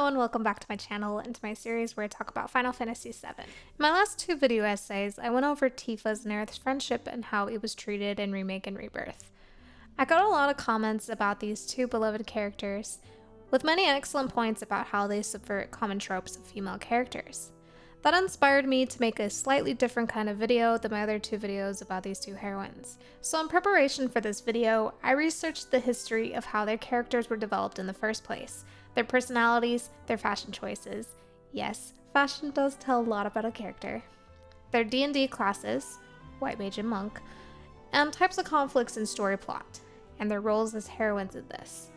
Hello and welcome back to my channel and to my series where I talk about Final Fantasy VII. In my last two video essays, I went over Tifa's and Aerith's friendship and how it was treated in Remake and Rebirth. I got a lot of comments about these two beloved characters, with many excellent points about how they subvert common tropes of female characters. That inspired me to make a slightly different kind of video than my other two videos about these two heroines. So in preparation for this video, I researched the history of how their characters were developed in the first place, their personalities, their fashion choices. Yes, fashion does tell a lot about a character. Their D&D classes, White Mage and Monk, and types of conflicts and story plot, and their roles as heroines in this,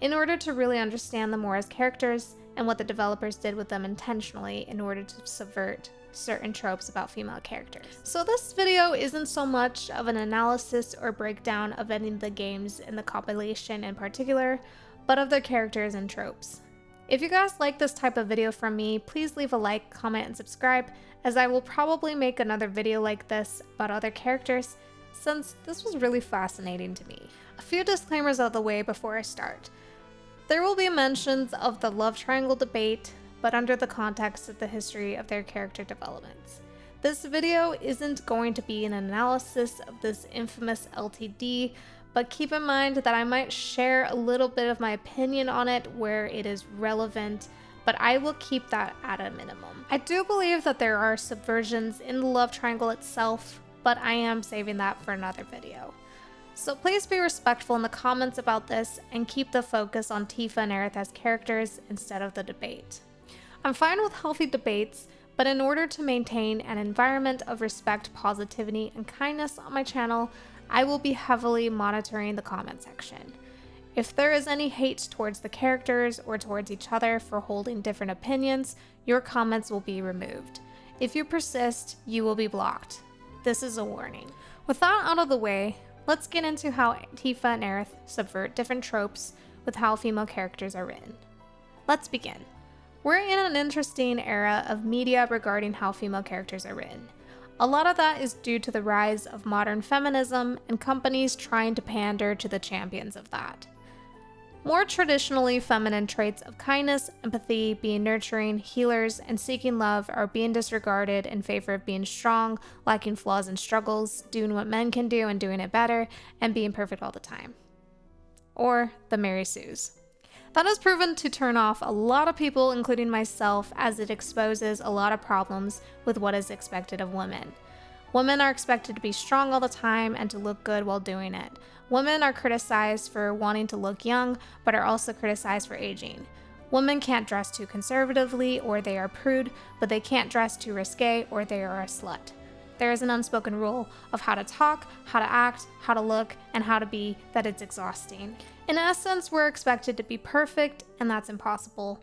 in order to really understand them more as characters and what the developers did with them intentionally in order to subvert certain tropes about female characters. So this video isn't so much of an analysis or breakdown of any of the games in the compilation in particular, but of their characters and tropes. If you guys like this type of video from me, please leave a like, comment, and subscribe, as I will probably make another video like this about other characters, since this was really fascinating to me. A few disclaimers out of the way before I start. There will be mentions of the love triangle debate, but under the context of the history of their character developments. This video isn't going to be an analysis of this infamous LTD, but keep in mind that I might share a little bit of my opinion on it where it is relevant, but I will keep that at a minimum. I do believe that there are subversions in the love triangle itself, but I am saving that for another video. So please be respectful in the comments about this and keep the focus on Tifa and Aerith as characters instead of the debate. I'm fine with healthy debates, but in order to maintain an environment of respect, positivity, and kindness on my channel, I will be heavily monitoring the comment section. If there is any hate towards the characters or towards each other for holding different opinions, your comments will be removed. If you persist, you will be blocked. This is a warning. With that out of the way, let's get into how Tifa and Aerith subvert different tropes with how female characters are written. Let's begin. We're in an interesting era of media regarding how female characters are written. A lot of that is due to the rise of modern feminism and companies trying to pander to the champions of that. More traditionally feminine traits of kindness, empathy, being nurturing, healers, and seeking love are being disregarded in favor of being strong, lacking flaws and struggles, doing what men can do and doing it better, and being perfect all the time. Or the Mary Sues. That has proven to turn off a lot of people, including myself, as it exposes a lot of problems with what is expected of women. Women are expected to be strong all the time and to look good while doing it. Women are criticized for wanting to look young, but are also criticized for aging. Women can't dress too conservatively or they are prude, but they can't dress too risque or they are a slut. There is an unspoken rule of how to talk, how to act, how to look, and how to be that it's exhausting. In essence, we're expected to be perfect, and that's impossible.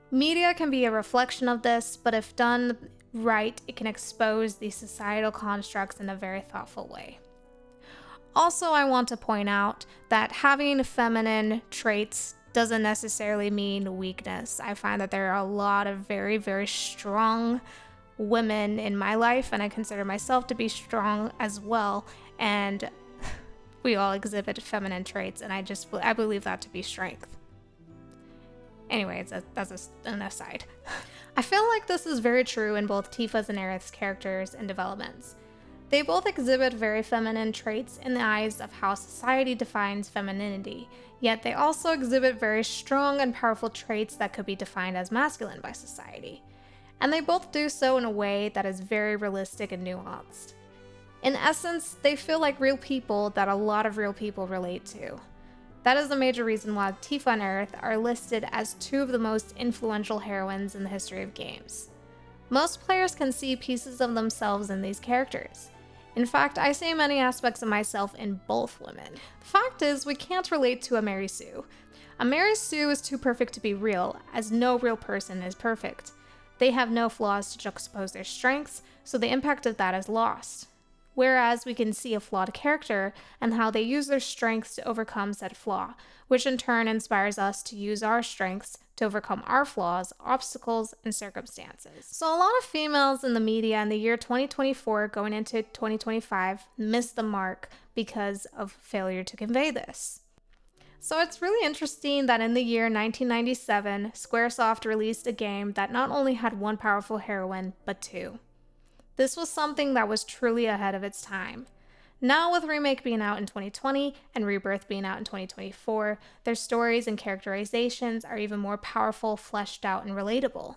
Media can be a reflection of this, but if done right, it can expose these societal constructs in a very thoughtful way. Also, I want to point out that having feminine traits doesn't necessarily mean weakness. I find that there are a lot of very, very strong women in my life, and I consider myself to be strong as well, and we all exhibit feminine traits, and I believe that to be strength. Anyways, that's an aside. I feel like this is very true in both Tifa's and Aerith's characters and developments. They both exhibit very feminine traits in the eyes of how society defines femininity, yet they also exhibit very strong and powerful traits that could be defined as masculine by society. And they both do so in a way that is very realistic and nuanced. In essence, they feel like real people that a lot of real people relate to. That is the major reason why Tifa and Aerith are listed as two of the most influential heroines in the history of games. Most players can see pieces of themselves in these characters. In fact, I see many aspects of myself in both women. The fact is, we can't relate to a Mary Sue. A Mary Sue is too perfect to be real, as no real person is perfect. They have no flaws to juxtapose their strengths, so the impact of that is lost. Whereas we can see a flawed character and how they use their strengths to overcome said flaw, which in turn inspires us to use our strengths to overcome our flaws, obstacles, and circumstances. So a lot of females in the media in the year 2024 going into 2025 missed the mark because of failure to convey this. So it's really interesting that in the year 1997, Squaresoft released a game that not only had one powerful heroine, but two. This was something that was truly ahead of its time. Now, with Remake being out in 2020 and Rebirth being out in 2024, their stories and characterizations are even more powerful, fleshed out, and relatable.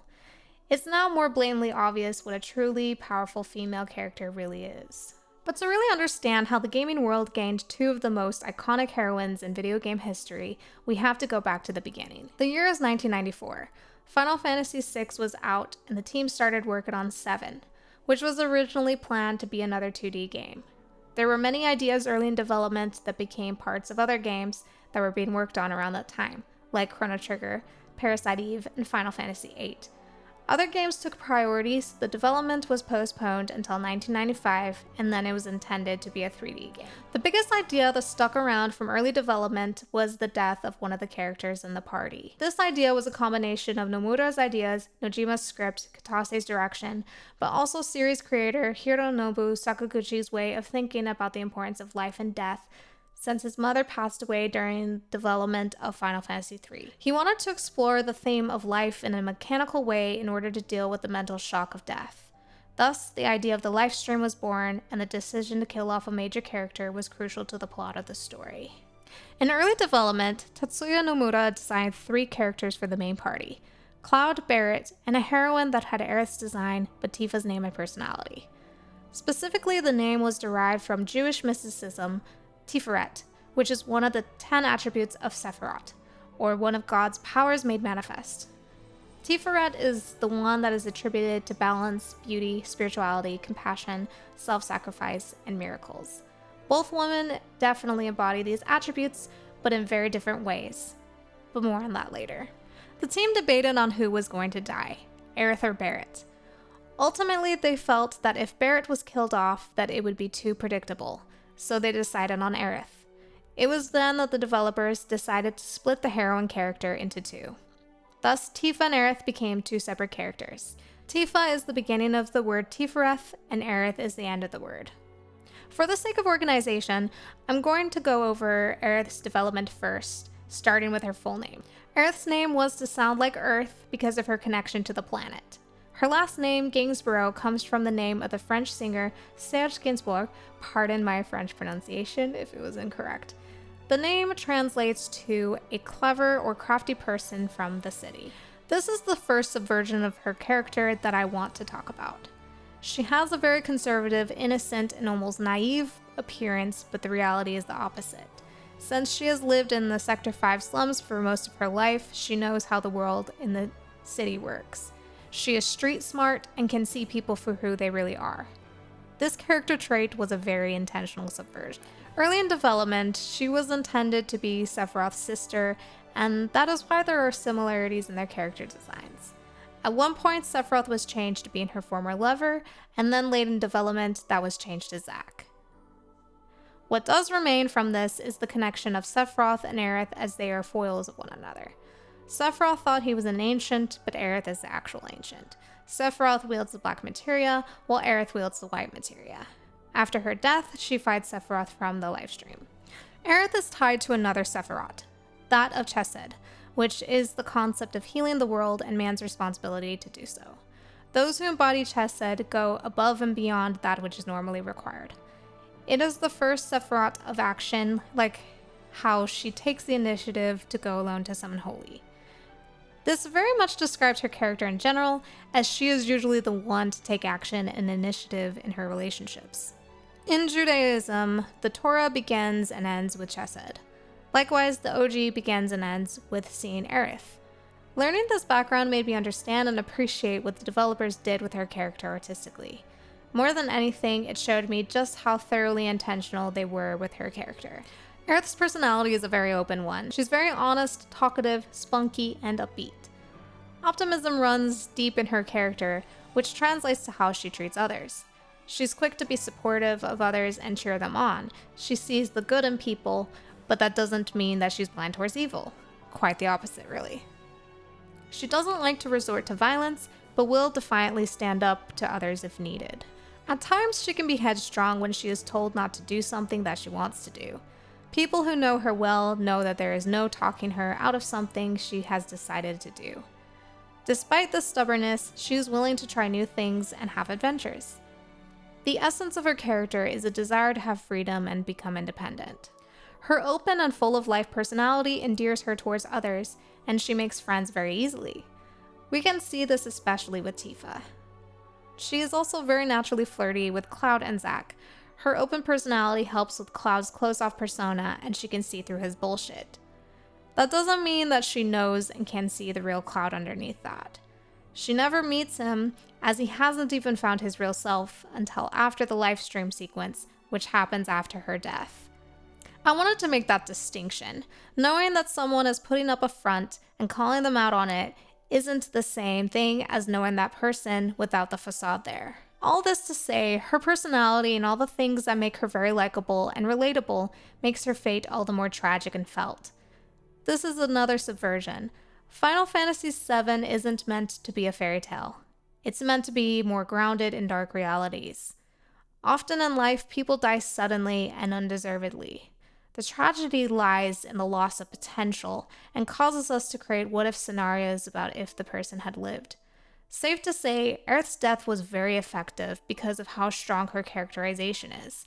It's now more blatantly obvious what a truly powerful female character really is. But to really understand how the gaming world gained two of the most iconic heroines in video game history, we have to go back to the beginning. The year is 1994. Final Fantasy VI was out, and the team started working on 7, which was originally planned to be another 2D game. There were many ideas early in development that became parts of other games that were being worked on around that time, like Chrono Trigger, Parasite Eve, and Final Fantasy VIII. Other games took priorities. The development was postponed until 1995, and then it was intended to be a 3D game. The biggest idea that stuck around from early development was the death of one of the characters in the party. This idea was a combination of Nomura's ideas, Nojima's script, Katase's direction, but also series creator Hironobu Sakaguchi's way of thinking about the importance of life and death, since his mother passed away during development of Final Fantasy III. He wanted to explore the theme of life in a mechanical way in order to deal with the mental shock of death. Thus, the idea of the life stream was born, and the decision to kill off a major character was crucial to the plot of the story. In early development, Tatsuya Nomura designed 3 characters for the main party: Cloud, Barrett, and a heroine that had Aerith's design but Tifa's name and personality. Specifically, the name was derived from Jewish mysticism, Tiferet, which is one of the 10 attributes of Sephiroth, or one of God's powers made manifest. Tiferet is the one that is attributed to balance, beauty, spirituality, compassion, self-sacrifice, and miracles. Both women definitely embody these attributes, but in very different ways. But more on that later. The team debated on who was going to die, Aerith or Barrett. Ultimately, they felt that if Barrett was killed off, that it would be too predictable, so they decided on Aerith. It was then that the developers decided to split the heroine character into 2. Thus, Tifa and Aerith became 2 separate characters. Tifa is the beginning of the word Tifereth, and Aerith is the end of the word. For the sake of organization, I'm going to go over Aerith's development first, starting with her full name. Aerith's name was to sound like Earth because of her connection to the planet. Her last name, Gainsborough, comes from the name of the French singer Serge Gainsbourg. Pardon my French pronunciation if it was incorrect. The name translates to a clever or crafty person from the city. This is the first subversion of her character that I want to talk about. She has a very conservative, innocent, and almost naive appearance, but the reality is the opposite. Since she has lived in the Sector 5 slums for most of her life, she knows how the world in the city works. She is street smart and can see people for who they really are. This character trait was a very intentional subversion. Early in development, she was intended to be Sephiroth's sister, and that is why there are similarities in their character designs. At one point, Sephiroth was changed to being her former lover, and then late in development, that was changed to Zack. What does remain from this is the connection of Sephiroth and Aerith, as they are foils of one another. Sephiroth thought he was an ancient, but Aerith is the actual ancient. Sephiroth wields the black materia, while Aerith wields the white materia. After her death, she fights Sephiroth from the livestream. Aerith is tied to another Sephiroth, that of Chesed, which is the concept of healing the world and man's responsibility to do so. Those who embody Chesed go above and beyond that which is normally required. It is the first Sephiroth of action, like how she takes the initiative to go alone to summon holy. This very much describes her character in general, as she is usually the one to take action and initiative in her relationships. In Judaism, the Torah begins and ends with Chesed. Likewise, the OG begins and ends with seeing Aerith. Learning this background made me understand and appreciate what the developers did with her character artistically. More than anything, it showed me just how thoroughly intentional they were with her character. Aerith's personality is a very open one. She's very honest, talkative, spunky, and upbeat. Optimism runs deep in her character, which translates to how she treats others. She's quick to be supportive of others and cheer them on. She sees the good in people, but that doesn't mean that she's blind towards evil. Quite the opposite, really. She doesn't like to resort to violence, but will defiantly stand up to others if needed. At times, she can be headstrong when she is told not to do something that she wants to do. People who know her well know that there is no talking her out of something she has decided to do. Despite this stubbornness, she is willing to try new things and have adventures. The essence of her character is a desire to have freedom and become independent. Her open and full of life personality endears her towards others, and she makes friends very easily. We can see this especially with Tifa. She is also very naturally flirty with Cloud and Zack. Her open personality helps with Cloud's closed-off persona, and she can see through his bullshit. That doesn't mean that she knows and can see the real Cloud underneath that. She never meets him, as he hasn't even found his real self until after the live stream sequence, which happens after her death. I wanted to make that distinction. Knowing that someone is putting up a front and calling them out on it isn't the same thing as knowing that person without the facade there. All this to say, her personality and all the things that make her very likable and relatable makes her fate all the more tragic and felt. This is another subversion. Final Fantasy VII isn't meant to be a fairy tale. It's meant to be more grounded in dark realities. Often in life, people die suddenly and undeservedly. The tragedy lies in the loss of potential and causes us to create what-if scenarios about if the person had lived. Safe to say, Aerith's death was very effective because of how strong her characterization is.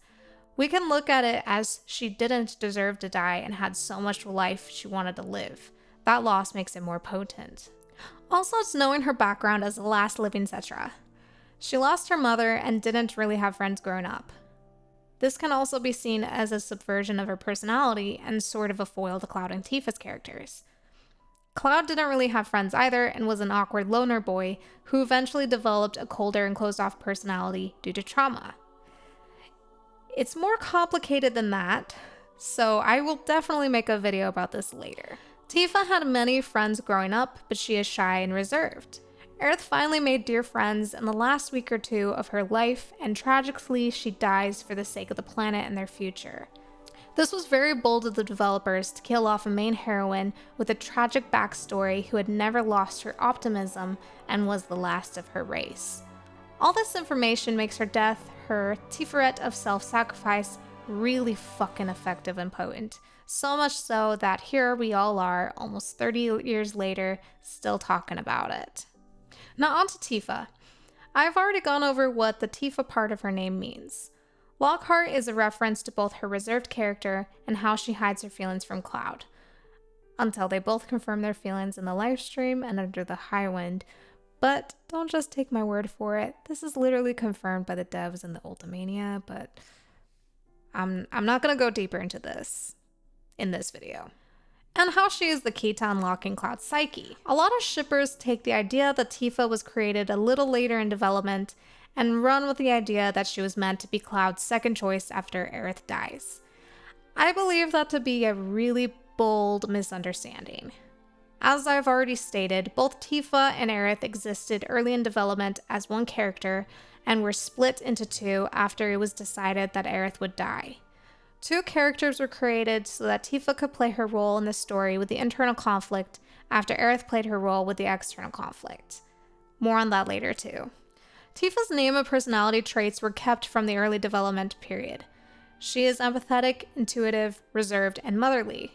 We can look at it as she didn't deserve to die and had so much life she wanted to live. That loss makes it more potent. Also, it's knowing her background as the last living Cetra. She lost her mother and didn't really have friends growing up. This can also be seen as a subversion of her personality and sort of a foil to Cloud and Tifa's characters. Cloud didn't really have friends either and was an awkward loner boy who eventually developed a colder and closed-off personality due to trauma. It's more complicated than that, so I will definitely make a video about this later. Tifa had many friends growing up, but she is shy and reserved. Aerith finally made dear friends in the last week or two of her life, and tragically she dies for the sake of the planet and their future. This was very bold of the developers to kill off a main heroine with a tragic backstory who had never lost her optimism and was the last of her race. All this information makes her death, her Tiferet of self-sacrifice, really fucking effective and potent. So much so that here we all are, almost 30 years later, still talking about it. Now on to Tifa. I've already gone over what the Tifa part of her name means. Lockhart is a reference to both her reserved character and how she hides her feelings from Cloud, until they both confirm their feelings in the live stream and under the high wind. But don't just take my word for it. This is literally confirmed by the devs in the Ultimania, but I'm not going to go deeper into this in this video. And how she is the key to unlocking Cloud's psyche. A lot of shippers take the idea that Tifa was created a little later in development and run with the idea that she was meant to be Cloud's second choice after Aerith dies. I believe that to be a really bold misunderstanding. As I've already stated, both Tifa and Aerith existed early in development as one character and were split into two after it was decided that Aerith would die. Two characters were created so that Tifa could play her role in the story with the internal conflict after Aerith played her role with the external conflict. More on that later too. Tifa's name and personality traits were kept from the early development period. She is empathetic, intuitive, reserved, and motherly.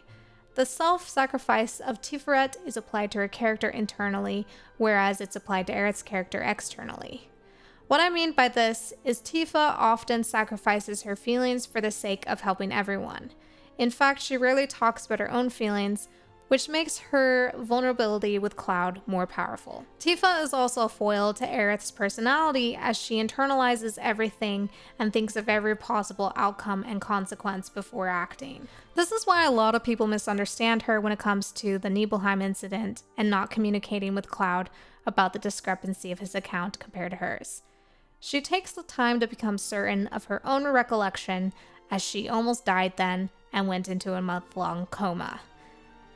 The self-sacrifice of Tiferet is applied to her character internally, whereas it's applied to Aerith's character externally. What I mean by this is Tifa often sacrifices her feelings for the sake of helping everyone. In fact, she rarely talks about her own feelings, which makes her vulnerability with Cloud more powerful. Tifa is also a foil to Aerith's personality as she internalizes everything and thinks of every possible outcome and consequence before acting. This is why a lot of people misunderstand her when it comes to the Nibelheim incident and not communicating with Cloud about the discrepancy of his account compared to hers. She takes the time to become certain of her own recollection as she almost died then and went into a month-long coma.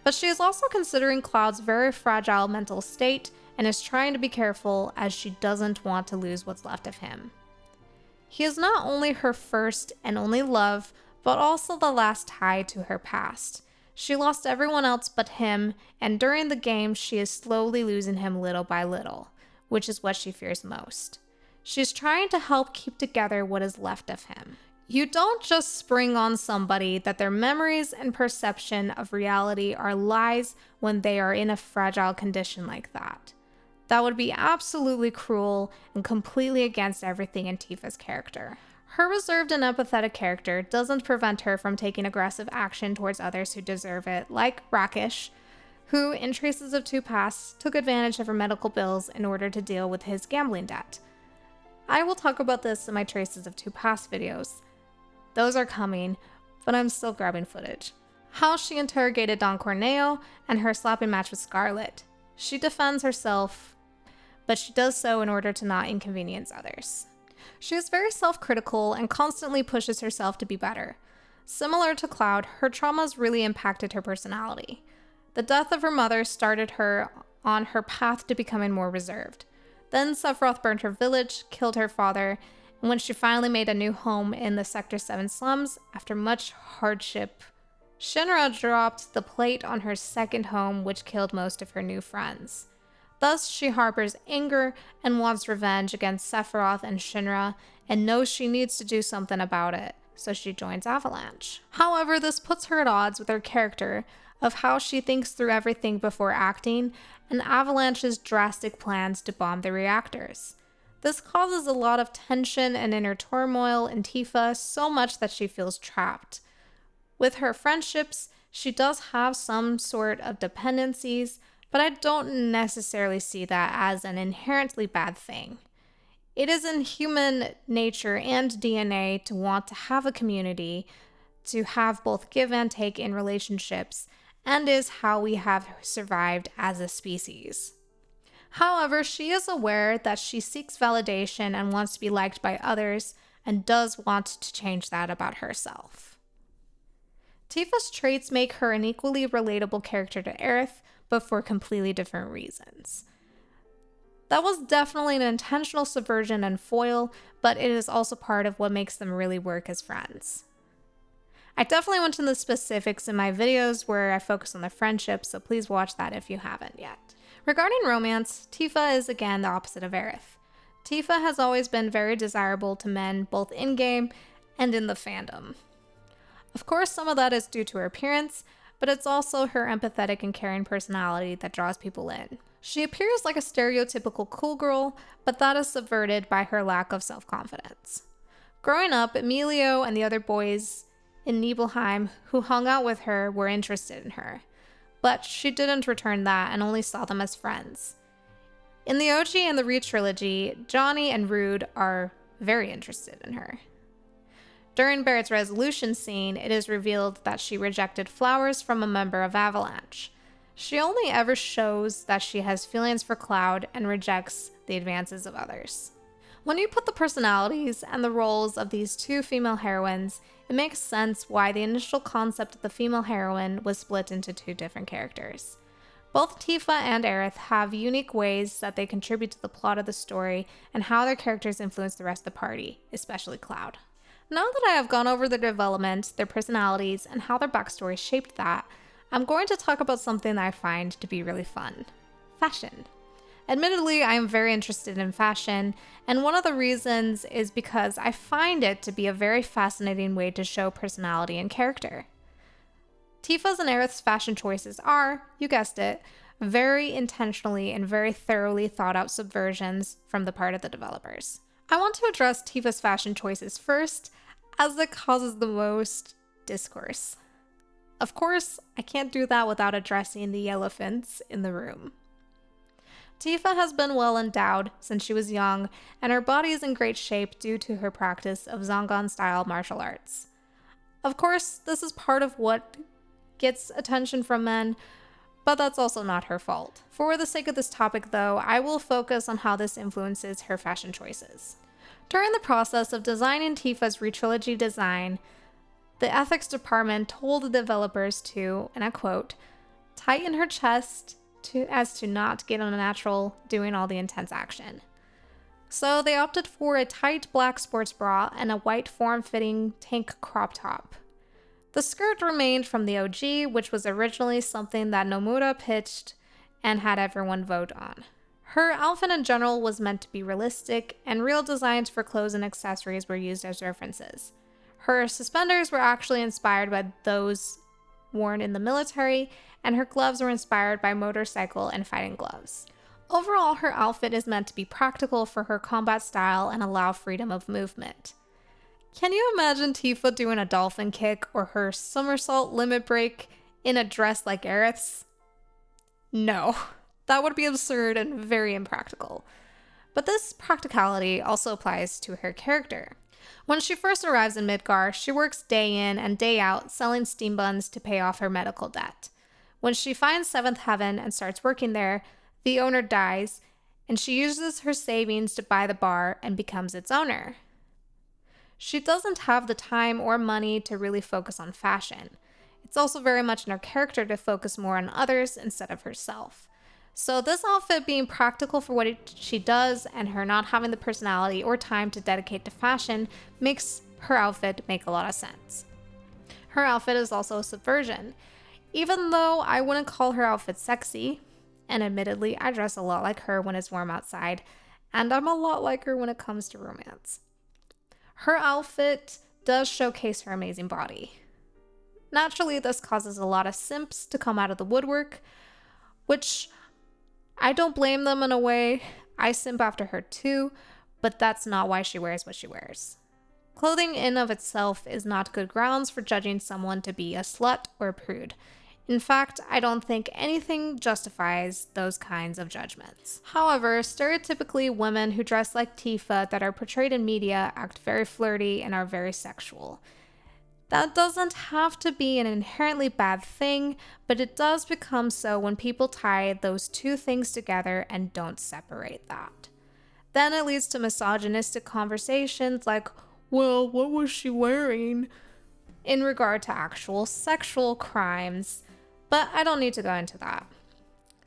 But she is also considering Cloud's very fragile mental state and is trying to be careful as she doesn't want to lose what's left of him. He is not only her first and only love, but also the last tie to her past. She lost everyone else but him, and during the game she is slowly losing him little by little, which is what she fears most. She's trying to help keep together what is left of him. You don't just spring on somebody that their memories and perception of reality are lies when they are in a fragile condition like that. That would be absolutely cruel and completely against everything in Tifa's character. Her reserved and empathetic character doesn't prevent her from taking aggressive action towards others who deserve it, like Rakesh, who, in Traces of Two Pasts, took advantage of her medical bills in order to deal with his gambling debt. I will talk about this in my Traces of Two Pasts videos. Those are coming, but I'm still grabbing footage. How she interrogated Don Corneo and her slapping match with Scarlet. She defends herself, but she does so in order to not inconvenience others. She is very self-critical and constantly pushes herself to be better. Similar to Cloud, her traumas really impacted her personality. The death of her mother started her on her path to becoming more reserved. Then Sephiroth burned her village, killed her father, and when she finally made a new home in the Sector 7 slums, after much hardship, Shinra dropped the plate on her second home, which killed most of her new friends. Thus, she harbors anger and wants revenge against Sephiroth and Shinra, and knows she needs to do something about it, so she joins Avalanche. However, this puts her at odds with her character of how she thinks through everything before acting, and Avalanche's drastic plans to bomb the reactors. This causes a lot of tension and inner turmoil in Tifa, so much that she feels trapped. With her friendships, she does have some sort of dependencies, but I don't necessarily see that as an inherently bad thing. It is in human nature and DNA to want to have a community, to have both give and take in relationships, and is how we have survived as a species. However, she is aware that she seeks validation and wants to be liked by others, and does want to change that about herself. Tifa's traits make her an equally relatable character to Aerith, but for completely different reasons. That was definitely an intentional subversion and foil, but it is also part of what makes them really work as friends. I definitely went into the specifics in my videos where I focus on the friendships, so please watch that if you haven't yet. Regarding romance, Tifa is again the opposite of Aerith. Tifa has always been very desirable to men, both in-game and in the fandom. Of course, some of that is due to her appearance, but it's also her empathetic and caring personality that draws people in. She appears like a stereotypical cool girl, but that is subverted by her lack of self-confidence. Growing up, Emilio and the other boys in Nibelheim who hung out with her were interested in her, but she didn't return that and only saw them as friends. In the OG and the re-trilogy, Johnny and Rude are very interested in her. During Barrett's resolution scene, it is revealed that she rejected flowers from a member of Avalanche. She only ever shows that she has feelings for Cloud and rejects the advances of others. When you put the personalities and the roles of these two female heroines, it makes sense why the initial concept of the female heroine was split into two different characters. Both Tifa and Aerith have unique ways that they contribute to the plot of the story and how their characters influence the rest of the party, especially Cloud. Now that I have gone over their development, their personalities, and how their backstory shaped that, I'm going to talk about something that I find to be really fun: fashion. Admittedly, I am very interested in fashion, and one of the reasons is because I find it to be a very fascinating way to show personality and character. Tifa's and Aerith's fashion choices are, you guessed it, very intentionally and very thoroughly thought out subversions from the part of the developers. I want to address Tifa's fashion choices first, as it causes the most discourse. Of course, I can't do that without addressing the elephants in the room. Tifa has been well endowed since she was young, and her body is in great shape due to her practice of Zangan-style martial arts. Of course, this is part of what gets attention from men, but that's also not her fault. For the sake of this topic, though, I will focus on how this influences her fashion choices. During the process of designing Tifa's re-trilogy design, the ethics department told the developers to, and I quote, tighten her chest as to not get unnatural doing all the intense action. So they opted for a tight black sports bra and a white form-fitting tank crop top. The skirt remained from the OG, which was originally something that Nomura pitched and had everyone vote on. Her outfit in general was meant to be realistic, and real designs for clothes and accessories were used as references. Her suspenders were actually inspired by those worn in the military, and her gloves were inspired by motorcycle and fighting gloves. Overall, her outfit is meant to be practical for her combat style and allow freedom of movement. Can you imagine Tifa doing a dolphin kick or her somersault limit break in a dress like Aerith's? No, that would be absurd and very impractical. But this practicality also applies to her character. When she first arrives in Midgar, she works day in and day out selling steam buns to pay off her medical debt. When she finds Seventh Heaven and starts working there, the owner dies, and she uses her savings to buy the bar and becomes its owner. She doesn't have the time or money to really focus on fashion. It's also very much in her character to focus more on others instead of herself. So this outfit being practical for what she does and her not having the personality or time to dedicate to fashion makes her outfit make a lot of sense. Her outfit is also a subversion. Even though I wouldn't call her outfit sexy, and admittedly I dress a lot like her when it's warm outside, and I'm a lot like her when it comes to romance. Her outfit does showcase her amazing body. Naturally, this causes a lot of simps to come out of the woodwork, which I don't blame them in a way. I simp after her too, but that's not why she wears what she wears. Clothing in of itself is not good grounds for judging someone to be a slut or a prude. In fact, I don't think anything justifies those kinds of judgments. However, stereotypically women who dress like Tifa that are portrayed in media act very flirty and are very sexual. That doesn't have to be an inherently bad thing, but it does become so when people tie those two things together and don't separate that. Then it leads to misogynistic conversations like, well, what was she wearing? In regard to actual sexual crimes, but I don't need to go into that.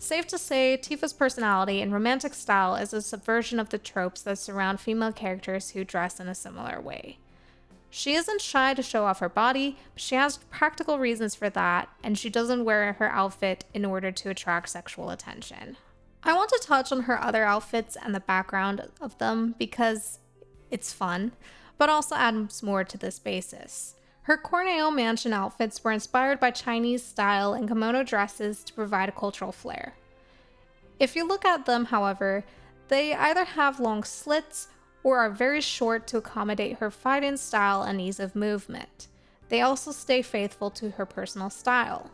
Safe to say, Tifa's personality and romantic style is a subversion of the tropes that surround female characters who dress in a similar way. She isn't shy to show off her body, but she has practical reasons for that, and she doesn't wear her outfit in order to attract sexual attention. I want to touch on her other outfits and the background of them because it's fun, but also adds more to this basis. Her Corneo mansion outfits were inspired by Chinese style and kimono dresses to provide a cultural flair. If you look at them, however, they either have long slits or are very short to accommodate her fighting style and ease of movement. They also stay faithful to her personal style.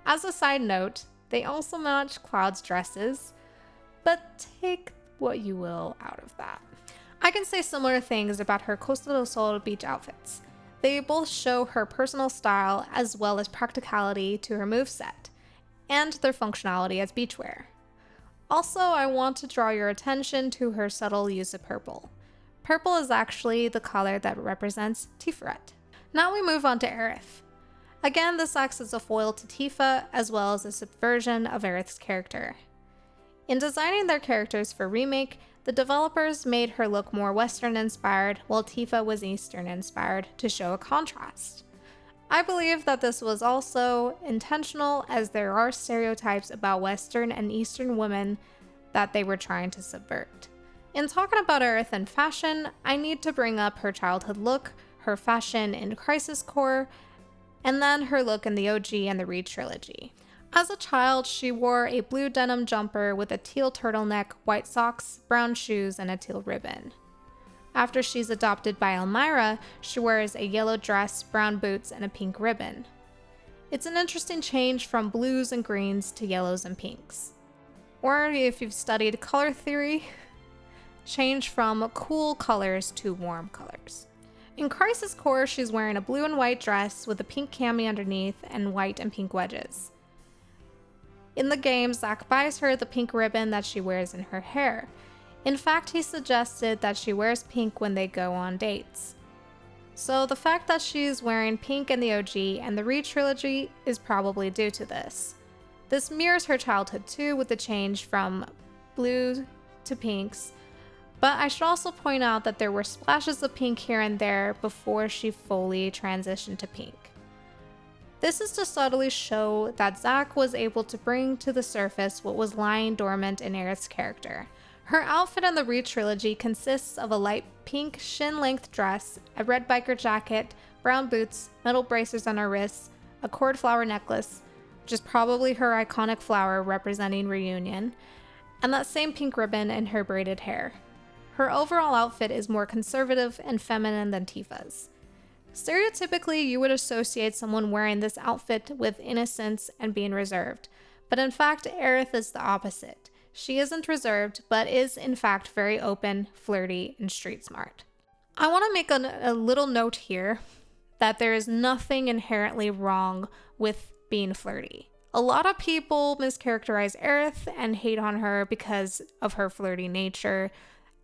As a side note, they also match Cloud's dresses, but take what you will out of that. I can say similar things about her Costa del Sol beach outfits. They both show her personal style as well as practicality to her moveset, and their functionality as beachwear. Also, I want to draw your attention to her subtle use of purple. Purple is actually the color that represents Tiferet. Now we move on to Aerith. Again, this acts as a foil to Tifa, as well as a subversion of Aerith's character. In designing their characters for Remake, the developers made her look more Western-inspired, while Tifa was Eastern-inspired to show a contrast. I believe that this was also intentional, as there are stereotypes about Western and Eastern women that they were trying to subvert. In talking about Aerith and fashion, I need to bring up her childhood look, her fashion in Crisis Core, and then her look in the OG and the Reed trilogy. As a child, she wore a blue denim jumper with a teal turtleneck, white socks, brown shoes, and a teal ribbon. After she's adopted by Elmira, she wears a yellow dress, brown boots, and a pink ribbon. It's an interesting change from blues and greens to yellows and pinks. Or if you've studied color theory, change from cool colors to warm colors. In Crisis Core, she's wearing a blue and white dress with a pink cami underneath and white and pink wedges. In the game, Zack buys her the pink ribbon that she wears in her hair. In fact, he suggested that she wears pink when they go on dates. So the fact that she's wearing pink in the OG and the Reed trilogy is probably due to this. This mirrors her childhood too, with the change from blue to pinks, but I should also point out that there were splashes of pink here and there before she fully transitioned to pink. This is to subtly show that Zack was able to bring to the surface what was lying dormant in Aerith's character, Her outfit in the Re trilogy consists of a light pink shin-length dress, a red biker jacket, brown boots, metal bracers on her wrists, a cord flower necklace, which is probably her iconic flower representing reunion, and that same pink ribbon in her braided hair. Her overall outfit is more conservative and feminine than Tifa's. Stereotypically, you would associate someone wearing this outfit with innocence and being reserved, but in fact, Aerith is the opposite. She isn't reserved, but is in fact very open, flirty, and street smart. I want to make a little note here that there is nothing inherently wrong with being flirty. A lot of people mischaracterize Aerith and hate on her because of her flirty nature.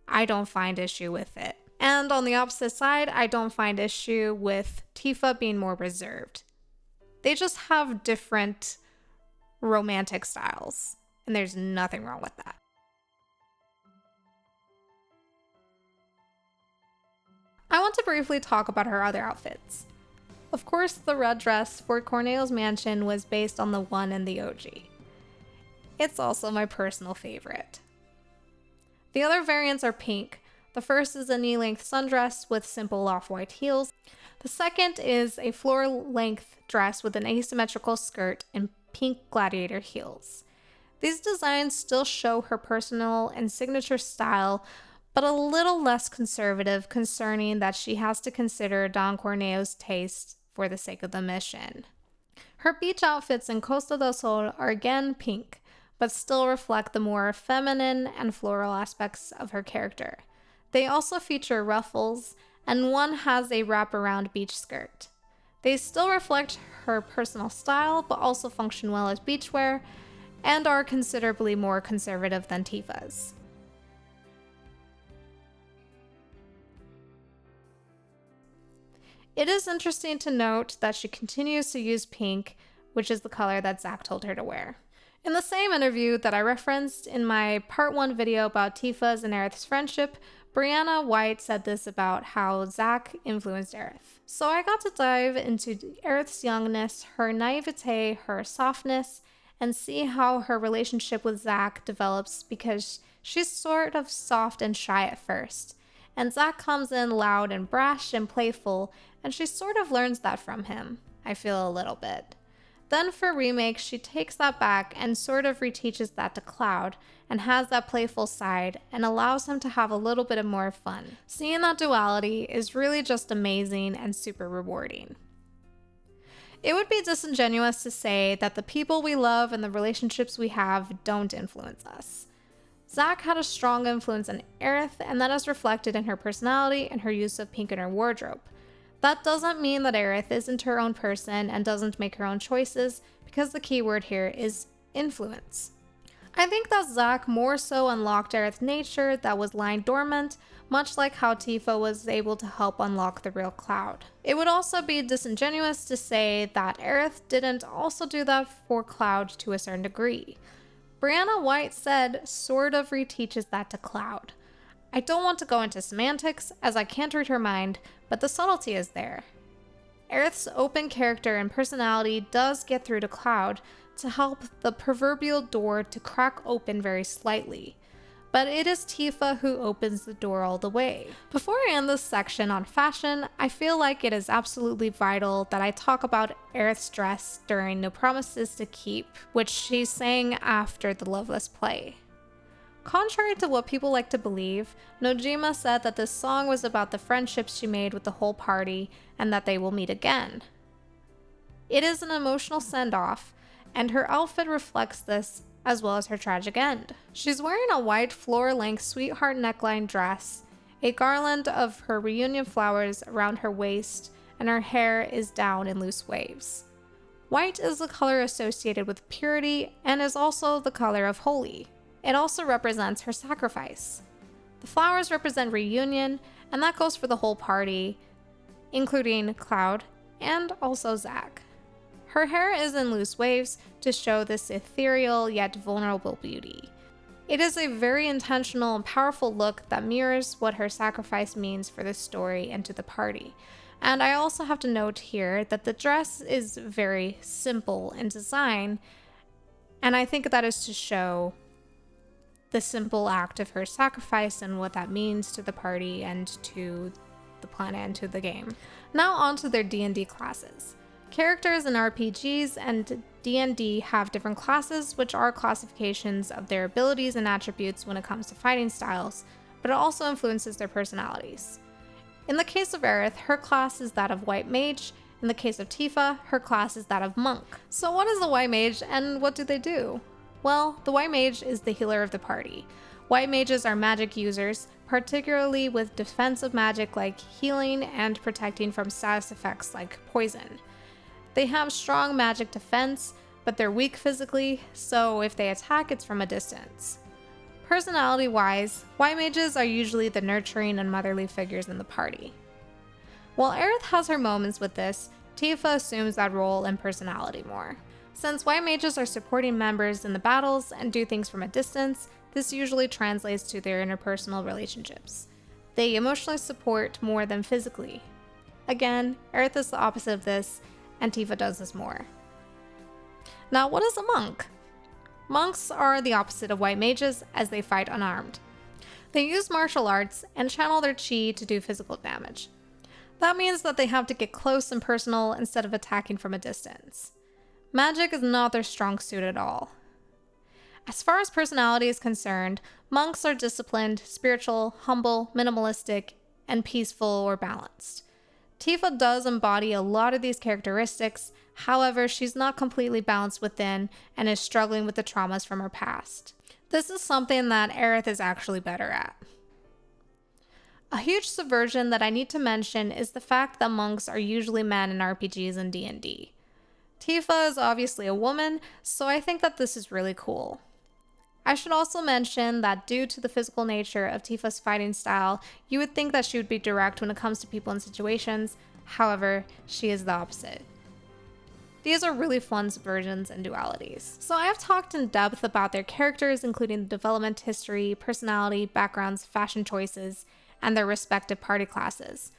I don't find issue with it. And on the opposite side, I don't find issue with Tifa being more reserved. They just have different romantic styles, and there's nothing wrong with that. I want to briefly talk about her other outfits. Of course, the red dress for Corneo's mansion was based on the one in the OG. It's also my personal favorite. The other variants are pink. The first is a knee-length sundress with simple off-white heels. The second is a floor-length dress with an asymmetrical skirt and pink gladiator heels. These designs still show her personal and signature style, but a little less conservative, concerning that she has to consider Don Corneo's taste for the sake of the mission. Her beach outfits in Costa del Sol are again pink, but still reflect the more feminine and floral aspects of her character. They also feature ruffles, and one has a wraparound beach skirt. They still reflect her personal style, but also function well as beachwear, and are considerably more conservative than Tifa's. It is interesting to note that she continues to use pink, which is the color that Zach told her to wear. In the same interview that I referenced in my part 1 video about Tifa's and Aerith's friendship, Brianna White said this about how Zach influenced Aerith. So I got to dive into Aerith's youngness, her naivete, her softness, and see how her relationship with Zach develops, because she's sort of soft and shy at first. And Zach comes in loud and brash and playful, and she sort of learns that from him, I feel a little bit. Then for remake, she takes that back and sort of reteaches that to Cloud, and has that playful side, and allows him to have a little bit of more fun. Seeing that duality is really just amazing and super rewarding. It would be disingenuous to say that the people we love and the relationships we have don't influence us. Zach had a strong influence on Aerith, and that is reflected in her personality and her use of pink in her wardrobe. That doesn't mean that Aerith isn't her own person and doesn't make her own choices, because the key word here is influence. I think that Zach more so unlocked Aerith's nature that was lying dormant, much like how Tifa was able to help unlock the real Cloud. It would also be disingenuous to say that Aerith didn't also do that for Cloud to a certain degree. Brianna White said sort of reteaches that to Cloud. I don't want to go into semantics, as I can't read her mind, but the subtlety is there. Aerith's open character and personality does get through to Cloud to help the proverbial door to crack open very slightly, but it is Tifa who opens the door all the way. Before I end this section on fashion, I feel like it is absolutely vital that I talk about Aerith's dress during No Promises to Keep, which she sang after the Loveless play. Contrary to what people like to believe, Nojima said that this song was about the friendships she made with the whole party and that they will meet again. It is an emotional send-off, and her outfit reflects this, as well as her tragic end. She's wearing a white floor-length sweetheart neckline dress, a garland of her reunion flowers around her waist, and her hair is down in loose waves. White is the color associated with purity and is also the color of holy. It also represents her sacrifice. The flowers represent reunion, and that goes for the whole party, including Cloud and also Zach. Her hair is in loose waves to show this ethereal yet vulnerable beauty. It is a very intentional and powerful look that mirrors what her sacrifice means for the story and to the party. And I also have to note here that the dress is very simple in design, and I think that is to show the simple act of her sacrifice and what that means to the party and to the planet and to the game. Now on to their D&D classes. Characters in RPGs and D&D have different classes, which are classifications of their abilities and attributes when it comes to fighting styles, but it also influences their personalities. In the case of Aerith, her class is that of White Mage. In the case of Tifa, her class is that of Monk. So what is a White Mage and what do they do? Well, the White Mage is the healer of the party. White Mages are magic users, particularly with defensive magic like healing and protecting from status effects like poison. They have strong magic defense, but they're weak physically, so if they attack, it's from a distance. Personality-wise, White Mages are usually the nurturing and motherly figures in the party. While Aerith has her moments with this, Tifa assumes that role and personality more. Since White Mages are supporting members in the battles and do things from a distance, this usually translates to their interpersonal relationships. They emotionally support more than physically. Again, Aerith is the opposite of this, and Tifa does this more. Now, what is a monk? Monks are the opposite of White Mages as they fight unarmed. They use martial arts and channel their chi to do physical damage. That means that they have to get close and personal instead of attacking from a distance. Magic is not their strong suit at all. As far as personality is concerned, monks are disciplined, spiritual, humble, minimalistic, and peaceful or balanced. Tifa does embody a lot of these characteristics, however, she's not completely balanced within and is struggling with the traumas from her past. This is something that Aerith is actually better at. A huge subversion that I need to mention is the fact that monks are usually men in RPGs and D&D. Tifa is obviously a woman, so I think that this is really cool. I should also mention that due to the physical nature of Tifa's fighting style, you would think that she would be direct when it comes to people and situations. However, she is the opposite. These are really fun subversions and dualities. So I have talked in depth about their characters, including the development history, personality, backgrounds, fashion choices, and their respective party classes.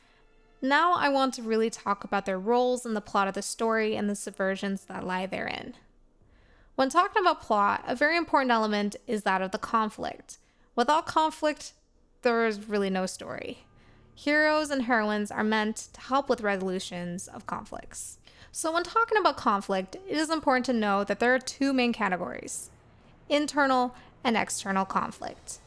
Now I want to really talk about their roles in the plot of the story and the subversions that lie therein. When talking about plot, a very important element is that of the conflict. Without conflict, there is really no story. Heroes and heroines are meant to help with resolutions of conflicts. So when talking about conflict, it is important to know that there are two main categories: internal and external conflict.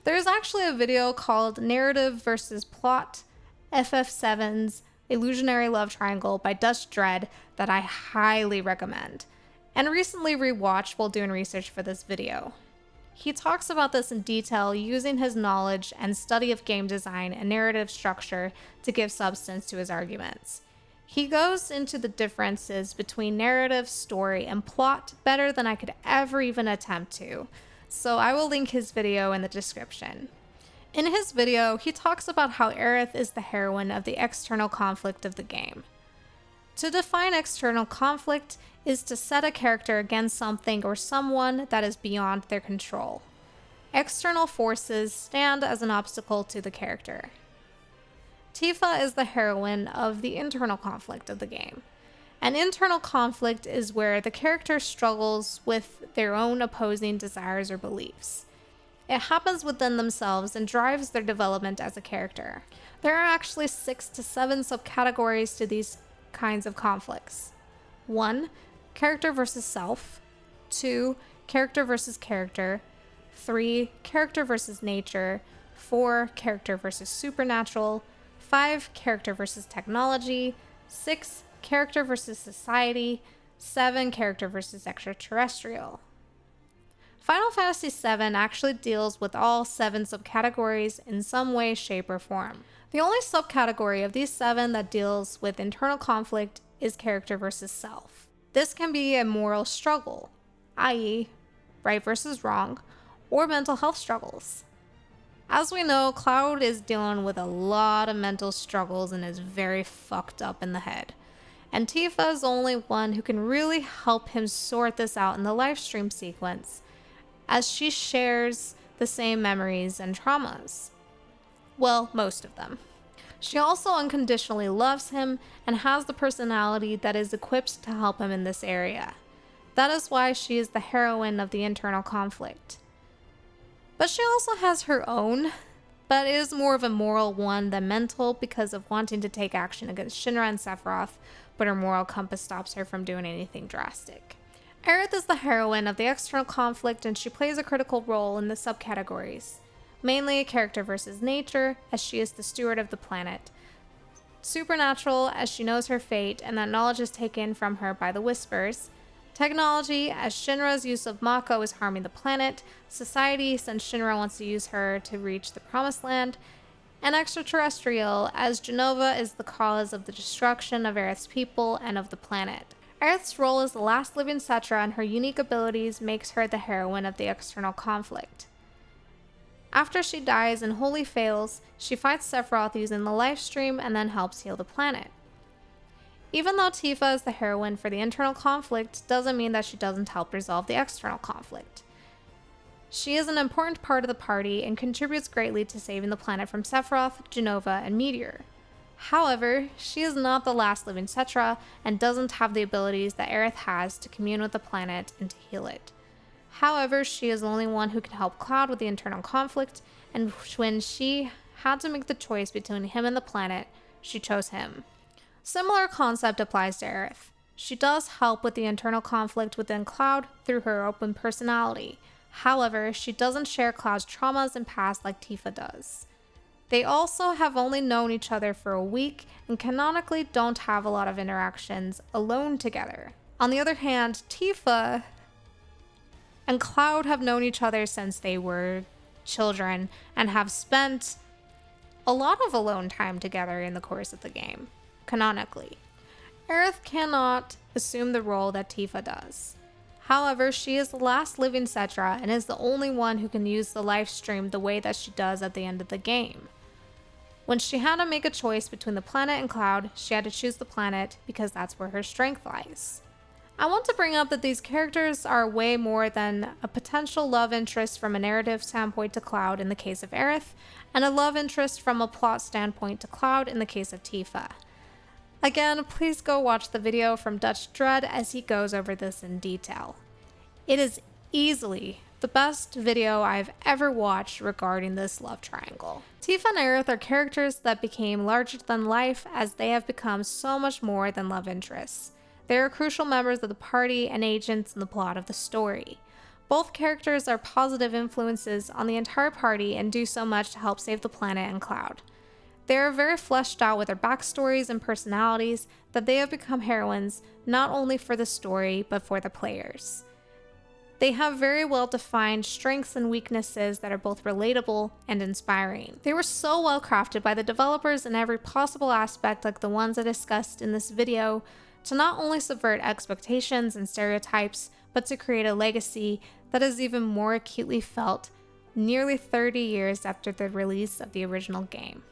There is actually a video called Narrative versus Plot, FF7's Illusionary Love Triangle by Dust Dread that I highly recommend, and recently rewatched while doing research for this video. He talks about this in detail using his knowledge and study of game design and narrative structure to give substance to his arguments. He goes into the differences between narrative, story, and plot better than I could ever even attempt to, so I will link his video in the description. In his video, he talks about how Aerith is the heroine of the external conflict of the game. To define external conflict is to set a character against something or someone that is beyond their control. External forces stand as an obstacle to the character. Tifa is the heroine of the internal conflict of the game. An internal conflict is where the character struggles with their own opposing desires or beliefs. It happens within themselves and drives their development as a character. There are actually 6 to 7 subcategories to these kinds of conflicts. 1. Character versus self. 2. Character versus character. 3. Character versus nature. 4. Character versus supernatural. 5. Character versus technology. 6. Character versus society. 7. Character versus extraterrestrial. Final Fantasy VII actually deals with all 7 subcategories in some way, shape, or form. The only subcategory of these 7 that deals with internal conflict is character versus self. This can be a moral struggle, i.e., right versus wrong, or mental health struggles. As we know, Cloud is dealing with a lot of mental struggles and is very fucked up in the head. And Tifa is the only one who can really help him sort this out in the live stream sequence, as she shares the same memories and traumas. Well, most of them. She also unconditionally loves him and has the personality that is equipped to help him in this area. That is why she is the heroine of the internal conflict. But she also has her own, but it is more of a moral one than mental because of wanting to take action against Shinra and Sephiroth, but her moral compass stops her from doing anything drastic. Aerith is the heroine of the external conflict, and she plays a critical role in the subcategories. Mainly a character versus nature, as she is the steward of the planet. Supernatural, as she knows her fate, and that knowledge is taken from her by the Whispers. Technology, as Shinra's use of Mako is harming the planet. Society, since Shinra wants to use her to reach the Promised Land. And extraterrestrial, as Genova is the cause of the destruction of Aerith's people and of the planet. Aerith's role as the last living Cetra and her unique abilities makes her the heroine of the external conflict. After she dies and wholly fails, she fights Sephiroth using the life stream and then helps heal the planet. Even though Tifa is the heroine for the internal conflict, doesn't mean that she doesn't help resolve the external conflict. She is an important part of the party and contributes greatly to saving the planet from Sephiroth, Genova, and Meteor. However, she is not the last living Cetra and doesn't have the abilities that Aerith has to commune with the planet and to heal it. However, she is the only one who can help Cloud with the internal conflict, and when she had to make the choice between him and the planet, she chose him. Similar concept applies to Aerith. She does help with the internal conflict within Cloud through her open personality. However, she doesn't share Cloud's traumas and past like Tifa does. They also have only known each other for a week and canonically don't have a lot of interactions alone together. On the other hand, Tifa and Cloud have known each other since they were children and have spent a lot of alone time together in the course of the game, canonically. Aerith cannot assume the role that Tifa does. However, she is the last living Cetra and is the only one who can use the life stream the way that she does at the end of the game. When she had to make a choice between the planet and Cloud, she had to choose the planet because that's where her strength lies. I want to bring up that these characters are way more than a potential love interest from a narrative standpoint to Cloud in the case of Aerith, and a love interest from a plot standpoint to Cloud in the case of Tifa. Again, please go watch the video from Dutch Dread as he goes over this in detail. It is easily the best video I've ever watched regarding this love triangle. Tifa and Aerith are characters that became larger than life as they have become so much more than love interests. They are crucial members of the party and agents in the plot of the story. Both characters are positive influences on the entire party and do so much to help save the planet and Cloud. They are very fleshed out with their backstories and personalities that they have become heroines not only for the story but for the players. They have very well defined strengths and weaknesses that are both relatable and inspiring. They were so well crafted by the developers in every possible aspect, like the ones I discussed in this video, to not only subvert expectations and stereotypes, but to create a legacy that is even more acutely felt nearly 30 years after the release of the original game.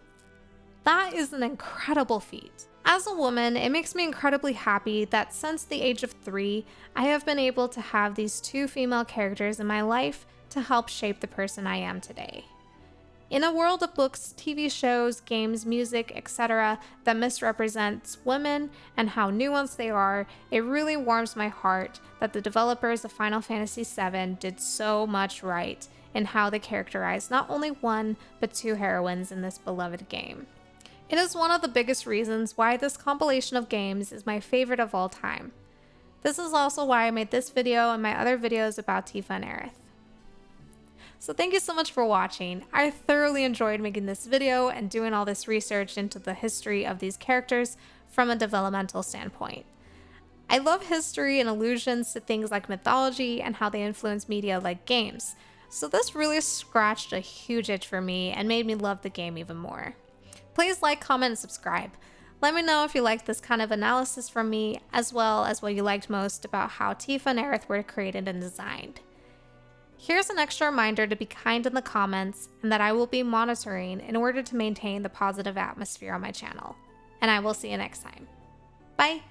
That is an incredible feat. As a woman, it makes me incredibly happy that since the age of 3, I have been able to have these two female characters in my life to help shape the person I am today. In a world of books, TV shows, games, music, etc. that misrepresents women and how nuanced they are, it really warms my heart that the developers of Final Fantasy VII did so much right in how they characterize not only one, but two heroines in this beloved game. It is one of the biggest reasons why this compilation of games is my favorite of all time. This is also why I made this video and my other videos about Tifa and Aerith. So thank you so much for watching. I thoroughly enjoyed making this video and doing all this research into the history of these characters from a developmental standpoint. I love history and allusions to things like mythology and how they influence media like games, so this really scratched a huge itch for me and made me love the game even more. Please like, comment, and subscribe. Let me know if you liked this kind of analysis from me, as well as what you liked most about how Tifa and Aerith were created and designed. Here's an extra reminder to be kind in the comments and that I will be monitoring in order to maintain the positive atmosphere on my channel. And I will see you next time. Bye!